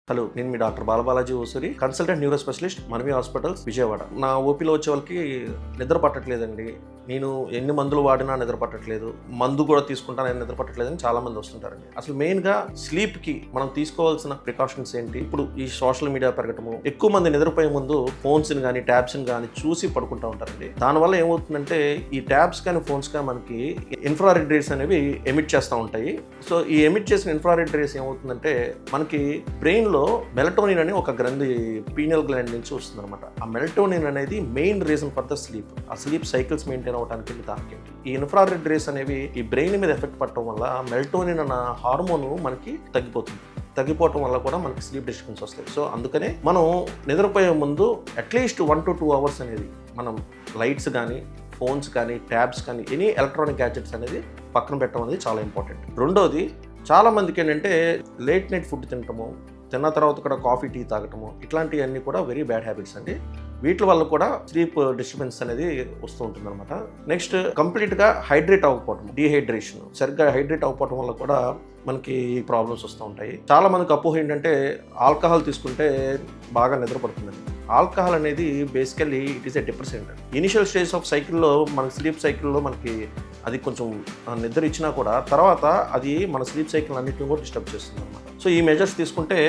Hello, నేను మీ doctor బాలబాలాజీ ఓసూరి, consultant neuro specialist, మనవి hospitals, Vijayawada. నా ఓపీలో వచ్చే వాళ్ళకి నిద్ర పట్టట్లేదండి, నేను ఎన్ని మందులు వాడినా నిద్ర పట్టట్లేదు, మందు కూడా తీసుకుంటా నేను నిద్ర పట్టట్లేదని చాలా మంది వస్తుంటారండి. అసలు మెయిన్గా స్లీప్కి మనం తీసుకోవాల్సిన ప్రికాషన్స్ ఏంటి? ఇప్పుడు ఈ సోషల్ మీడియా పెరగటము, ఎక్కువ మంది నిద్రపోయే ముందు ఫోన్స్ని కానీ ట్యాబ్స్ని కానీ చూసి పడుకుంటూ ఉంటారండి. దానివల్ల ఏమవుతుందంటే ఈ ట్యాబ్స్ కానీ ఫోన్స్ కానీ మనకి ఇన్ఫ్రారెడ్ రేస్ అనేవి ఎమిట్ చేస్తూ ఉంటాయి. సో ఈ ఎమిట్ చేసిన ఇన్ఫ్రారెడ్ రేస్ ఏమవుతుందంటే మనకి బ్రెయిన్లో మెలటోనిన్ అని ఒక గ్రంథి పీనియల్ గ్లాండ్ నుంచి వస్తుంది అనమాట. ఆ మెలటోనిన్ అనేది main reason for the sleep. ఆ స్లీప్ సైకిల్స్ మెయింటైన్ అవడానికి దానికి ఈ ఇన్ఫ్రారెడ్ రేస్ అనేవి ఈ బ్రెయిన్ మీద ఎఫెక్ట్ పడటం వల్ల మెలటోనిన్ అన్న హార్మోన్ మనకి తగ్గిపోవటం వల్ల కూడా మనకి స్లీప్ డిస్టర్బెన్స్ వస్తాయి. సో అందుకనే మనం నిద్రపోయే ముందు అట్లీస్ట్ 1 to 2 hours అనేది మనం లైట్స్ కానీ ఫోన్స్ కానీ ట్యాబ్స్ కానీ ఎనీ ఎలక్ట్రానిక్ గ్యాడ్జెట్స్ అనేది పక్కన పెట్టడం అనేది చాలా ఇంపార్టెంట్. రెండోది, చాలా మందికి ఏంటంటే లేట్ నైట్ ఫుడ్ తినటము, తిన్న తర్వాత కూడా కాఫీ టీ తాగటము, ఇట్లాంటివన్నీ కూడా వెరీ బ్యాడ్ హ్యాబిట్స్ అండి. వీటి వల్ల కూడా స్లీప్ డిస్టర్బెన్స్ అనేది వస్తూ ఉంటుంది అనమాట. నెక్స్ట్, కంప్లీట్గా హైడ్రేట్ అవ్వకపోవటం, డీహైడ్రేషన్, సరిగ్గా హైడ్రేట్ అవ్వకపోవటం వల్ల కూడా మనకి ప్రాబ్లమ్స్ వస్తూ ఉంటాయి. చాలా మందికి అపోహ ఏంటంటే ఆల్కహాల్ తీసుకుంటే బాగా నిద్రపడుతుందండి. ఆల్కహాల్ అనేది basically it is a depressant. Initial stage of సైకిల్లో మనకి స్లీప్ సైకిల్లో మనకి అది కొంచెం నిద్ర ఇచ్చినా కూడా తర్వాత అది మన స్లీప్ సైకిల్ అన్నింటిని కూడా డిస్టర్బ్ చేస్తుంది అనమాట. సో ఈ మెజర్స్ తీసుకుంటే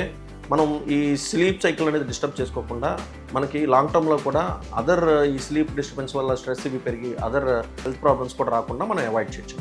మనం ఈ స్లీప్ సైకిల్ అనేది డిస్టర్బ్ చేసుకోకుండా మనకి లాంగ్ టర్మ్లో కూడా అదర్ ఈ స్లీప్ డిస్టర్బెన్స్ వల్ల స్ట్రెస్ ఇవి పెరిగి అదర్ హెల్త్ ప్రాబ్లమ్స్ కూడా రాకుండా మనం అవాయిడ్ చేయొచ్చు.